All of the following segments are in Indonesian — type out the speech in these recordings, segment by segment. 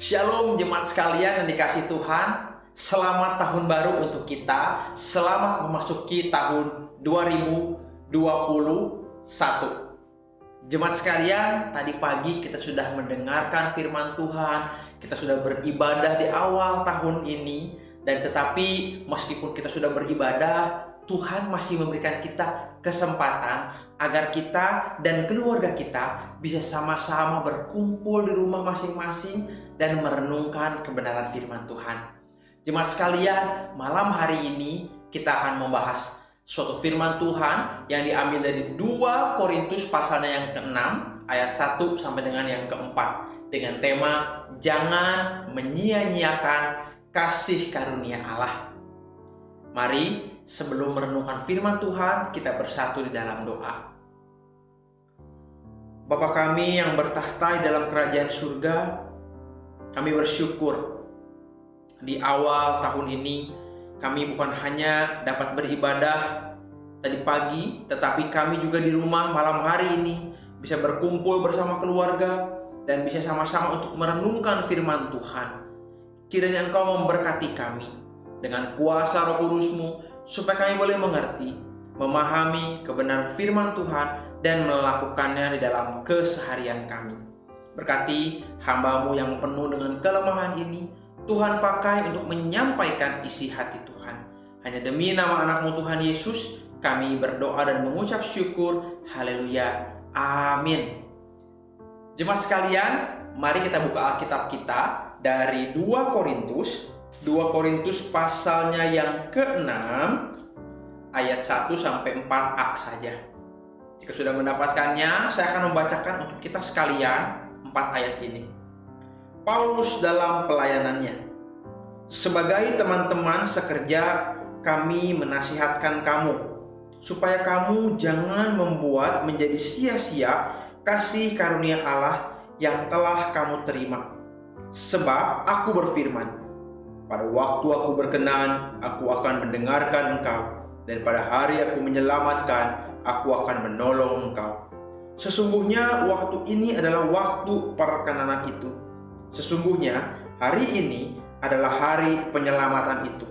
Shalom jemaat sekalian yang dikasih Tuhan. Selamat tahun baru untuk kita. Selamat memasuki tahun 2021. Jemaat sekalian, tadi pagi kita sudah mendengarkan firman Tuhan. Kita sudah beribadah di awal tahun ini. Dan tetapi meskipun kita sudah beribadah, Tuhan masih memberikan kita kesempatan agar kita dan keluarga kita bisa sama-sama berkumpul di rumah masing-masing dan merenungkan kebenaran firman Tuhan. Jemaat sekalian, malam hari ini kita akan membahas suatu firman Tuhan yang diambil dari 2 Korintus pasalnya yang ke-6 ayat 1 sampai dengan yang ke-4 dengan tema jangan menyia-nyiakan kasih karunia Allah. Mari sebelum merenungkan firman Tuhan, kita bersatu di dalam doa. Bapa kami yang bertahta di dalam kerajaan surga, kami bersyukur di awal tahun ini kami bukan hanya dapat beribadah tadi pagi, tetapi kami juga di rumah malam hari ini bisa berkumpul bersama keluarga dan bisa sama-sama untuk merenungkan firman Tuhan. Kiranya Engkau memberkati kami dengan kuasa Roh Kudus-Mu supaya kami boleh mengerti, memahami kebenaran firman Tuhan dan melakukannya di dalam keseharian kami. Berkati hamba-Mu yang penuh dengan kelemahan ini, Tuhan pakai untuk menyampaikan isi hati Tuhan. Hanya demi nama anak-Mu Tuhan Yesus, kami berdoa dan mengucap syukur. Haleluya. Amin. Jemaat sekalian, mari kita buka Alkitab kita dari 2 Korintus pasalnya yang ke-6 ayat 1 sampai 4a saja. Jika sudah mendapatkannya, saya akan membacakan untuk kita sekalian 4 ayat ini. Paulus dalam pelayanannya. Sebagai teman-teman sekerja, kami menasihatkan kamu supaya kamu jangan membuat menjadi sia-sia kasih karunia Allah yang telah kamu terima. Sebab aku berfirman, pada waktu aku berkenan, aku akan mendengarkan engkau, dan pada hari aku menyelamatkan, aku akan menolong engkau. Sesungguhnya waktu ini adalah waktu perkenanan itu. Sesungguhnya hari ini adalah hari penyelamatan itu.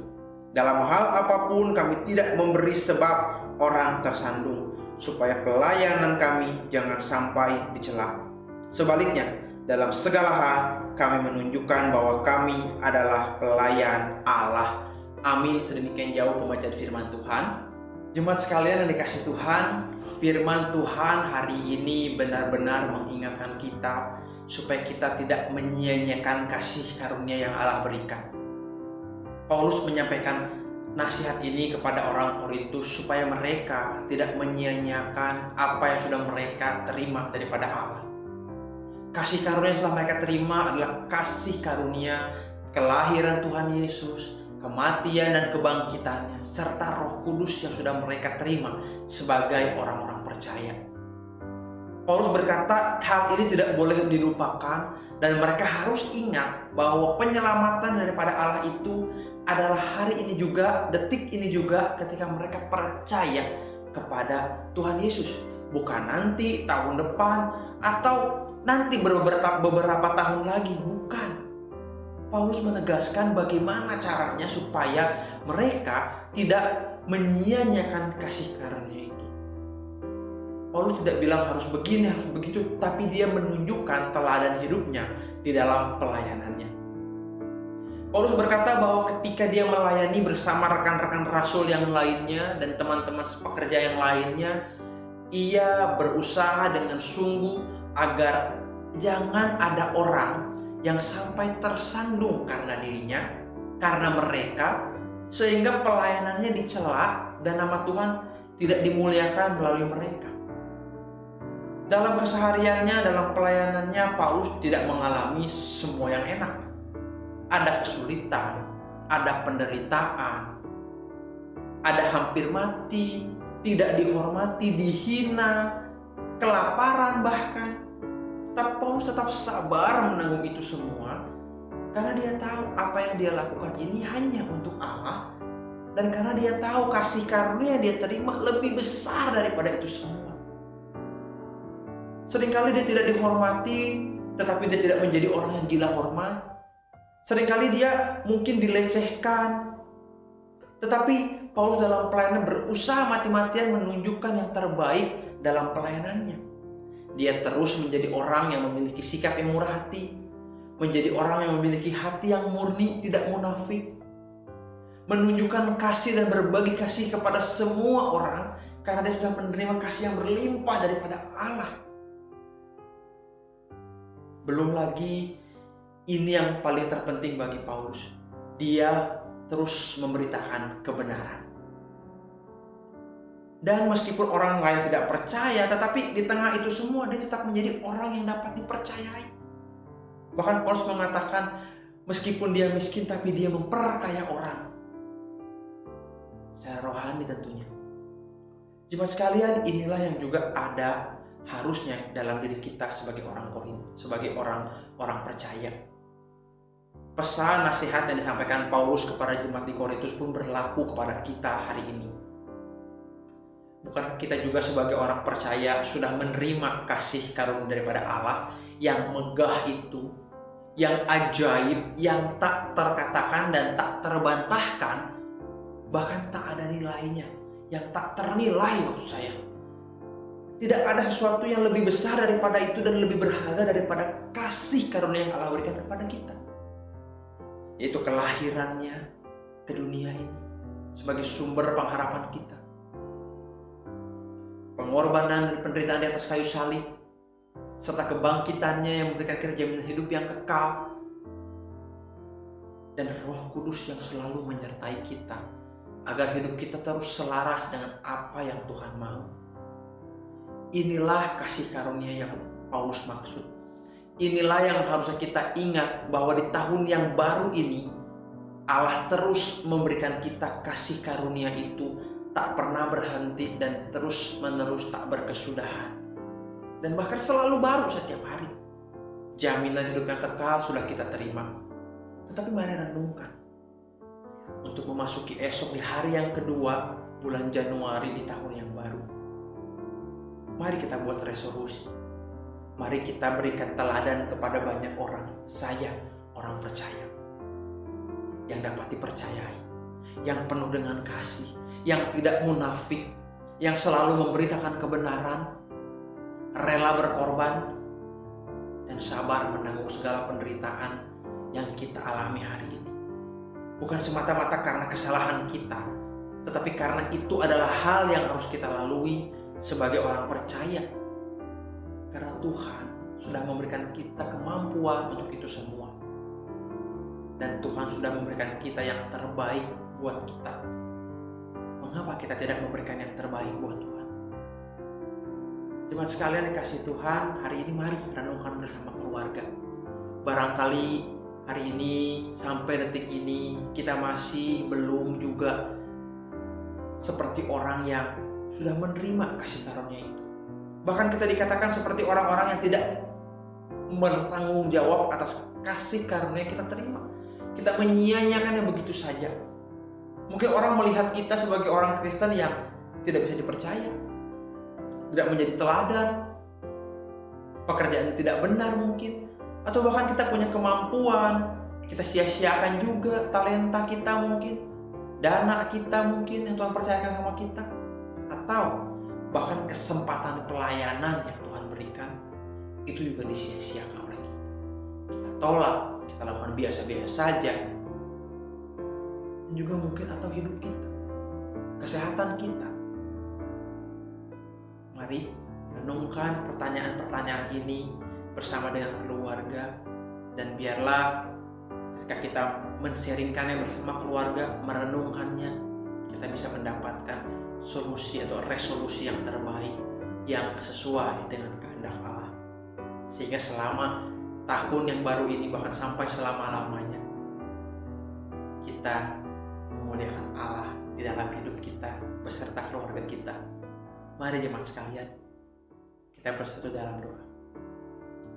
Dalam hal apapun kami tidak memberi sebab orang tersandung, supaya pelayanan kami jangan sampai dicela. Sebaliknya, dalam segala hal kami menunjukkan bahwa kami adalah pelayan Allah. Amin. Sedemikian jauh pembacaan firman Tuhan. Jemaat sekalian yang dikasih Tuhan, firman Tuhan hari ini benar-benar mengingatkan kita supaya kita tidak menyia-nyiakan kasih karunia yang Allah berikan. Paulus menyampaikan nasihat ini kepada orang Korintus supaya mereka tidak menyia-nyiakan apa yang sudah mereka terima daripada Allah. Kasih karunia yang telah mereka terima adalah kasih karunia kelahiran Tuhan Yesus, kematian dan kebangkitannya, serta Roh Kudus yang sudah mereka terima sebagai orang-orang percaya. Paulus berkata hal ini tidak boleh dilupakan dan mereka harus ingat bahwa penyelamatan daripada Allah itu adalah hari ini juga, detik ini juga ketika mereka percaya kepada Tuhan Yesus. Bukan nanti, tahun depan, atau nanti beberapa tahun lagi, bukan. Paulus menegaskan bagaimana caranya supaya mereka tidak menyia-nyiakan kasih karunia itu. Paulus tidak bilang harus begini, harus begitu, tapi dia menunjukkan teladan hidupnya di dalam pelayanannya. Paulus berkata bahwa ketika dia melayani bersama rekan-rekan rasul yang lainnya dan teman-teman pekerja yang lainnya, ia berusaha dengan sungguh agar jangan ada orang yang sampai tersandung karena dirinya, karena mereka, sehingga pelayanannya dicela dan nama Tuhan tidak dimuliakan melalui mereka. Dalam kesehariannya, dalam pelayanannya, Paulus tidak mengalami semua yang enak. Ada kesulitan, ada penderitaan, ada hampir mati, tidak dihormati, dihina, kelaparan bahkan. Tapi Paulus tetap sabar menanggung itu semua karena dia tahu apa yang dia lakukan ini hanya untuk Allah, dan karena dia tahu kasih karunia yang dia terima lebih besar daripada itu semua. Seringkali dia tidak dihormati, tetapi dia tidak menjadi orang yang gila hormat. Seringkali dia mungkin dilecehkan, tetapi Paulus dalam pelayanan berusaha mati-matian menunjukkan yang terbaik dalam pelayanannya. Dia terus menjadi orang yang memiliki sikap yang murah hati, menjadi orang yang memiliki hati yang murni, tidak munafik, menunjukkan kasih dan berbagi kasih kepada semua orang karena dia sudah menerima kasih yang berlimpah daripada Allah. Belum lagi, ini yang paling terpenting bagi Paulus. Dia terus memberitakan kebenaran. Dan meskipun orang lain tidak percaya, tetapi di tengah itu semua dia tetap menjadi orang yang dapat dipercayai. Bahkan Paulus mengatakan, meskipun dia miskin tapi dia memperkaya orang. Secara rohani tentunya. Jemaat sekalian, inilah yang juga ada harusnya dalam diri kita sebagai orang Korintus, sebagai orang percaya. Pesan nasihat yang disampaikan Paulus kepada jemaat di Korintus pun berlaku kepada kita hari ini. Bukankah kita juga sebagai orang percaya sudah menerima kasih karunia daripada Allah yang megah itu, yang ajaib, yang tak terkatakan dan tak terbantahkan, bahkan tak ada nilainya, yang tak ternilai maksud saya. Tidak ada sesuatu yang lebih besar daripada itu dan lebih berharga daripada kasih karunia yang Allah berikan kepada kita. Yaitu kelahirannya ke dunia ini sebagai sumber pengharapan kita. Pengorbanan dan penderitaan di atas kayu salib, serta kebangkitannya yang memberikan kita jaminan hidup yang kekal, dan Roh Kudus yang selalu menyertai kita agar hidup kita terus selaras dengan apa yang Tuhan mau. Inilah kasih karunia yang Paulus maksud. Inilah yang harusnya kita ingat, bahwa di tahun yang baru ini Allah terus memberikan kita kasih karunia itu, tak pernah berhenti dan terus menerus tak berkesudahan, dan bahkan selalu baru setiap hari. Jaminan hidup yang kekal sudah kita terima. Tetapi mari renungkan untuk memasuki esok di hari yang kedua bulan Januari di tahun yang baru. Mari kita buat resolusi. Mari kita berikan teladan kepada banyak orang. Saya orang percaya yang dapat dipercayai, yang penuh dengan kasih, yang tidak munafik, yang selalu memberitakan kebenaran, rela berkorban, dan sabar menanggung segala penderitaan yang kita alami hari ini. Bukan semata-mata karena kesalahan kita, tetapi karena itu adalah hal yang harus kita lalui sebagai orang percaya. Karena Tuhan sudah memberikan kita kemampuan untuk itu semua. Dan Tuhan sudah memberikan kita yang terbaik buat kita. Mengapa kita tidak memberikan yang terbaik buat Tuhan? Jemaat sekalian dikasih Tuhan, hari ini mari renungkan bersama keluarga. Barangkali hari ini sampai detik ini kita masih belum juga seperti orang yang sudah menerima kasih karunia itu. Bahkan kita dikatakan seperti orang-orang yang tidak bertanggung jawab atas kasih karunia yang kita terima. Kita menyia-nyiakannya begitu saja. Mungkin orang melihat kita sebagai orang Kristen yang tidak bisa dipercaya, tidak menjadi teladan, pekerjaan tidak benar mungkin, atau bahkan kita punya kemampuan, kita sia-siakan juga talenta kita mungkin, dana kita mungkin yang Tuhan percayakan sama kita, atau bahkan kesempatan pelayanan yang Tuhan berikan itu juga disia-siakan oleh kita. Kita tolak, kita lakukan biasa-biasa saja. Dan juga mungkin atau hidup kita, kesehatan kita. Mari renungkan pertanyaan-pertanyaan ini bersama dengan keluarga, dan biarlah ketika kita men-sharingkannya bersama keluarga, merenungkannya, kita bisa mendapatkan solusi atau resolusi yang terbaik yang sesuai dengan kehendak Allah. Sehingga selama tahun yang baru ini, bahkan sampai selama-lamanya, kita memuliakan Allah di dalam hidup kita beserta keluarga kita. Mari jemaat sekalian, kita bersatu dalam doa.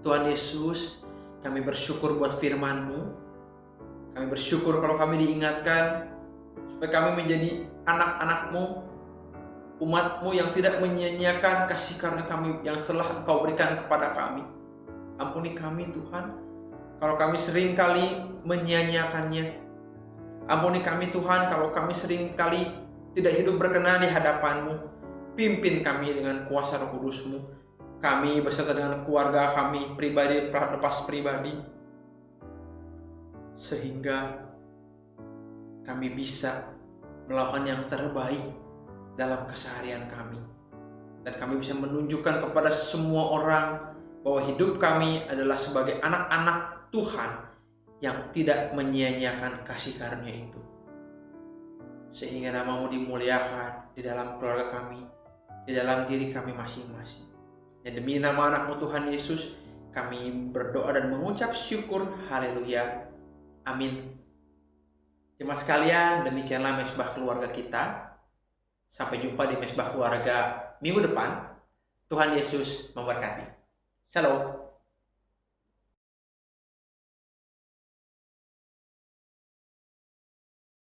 Tuhan Yesus, kami bersyukur buat firman-Mu. Kami bersyukur kalau kami diingatkan supaya kami menjadi anak-anak-Mu, umat-Mu yang tidak menyia-nyiakan kasih karunia kami yang telah Engkau berikan kepada kami. Ampuni kami Tuhan, kalau kami seringkali menyia-nyiakannya. Ampuni kami Tuhan kalau kami seringkali tidak hidup berkenan di hadapan-Mu. Pimpin kami dengan kuasa Roh Kudus-Mu. Kami beserta dengan keluarga kami, pribadi lepas pribadi, sehingga kami bisa melakukan yang terbaik dalam keseharian kami. Dan kami bisa menunjukkan kepada semua orang bahwa hidup kami adalah sebagai anak-anak Tuhan yang tidak menyia-nyiakan kasih karunia itu. Sehingga nama-Mu dimuliakan di dalam keluarga kami, di dalam diri kami masing-masing. Dan demi nama anak-Mu Tuhan Yesus, kami berdoa dan mengucap syukur. Haleluya. Amin. Jemaat sekalian, demikianlah mesbah keluarga kita. Sampai jumpa di mesbah keluarga minggu depan. Tuhan Yesus memberkati. Shalom.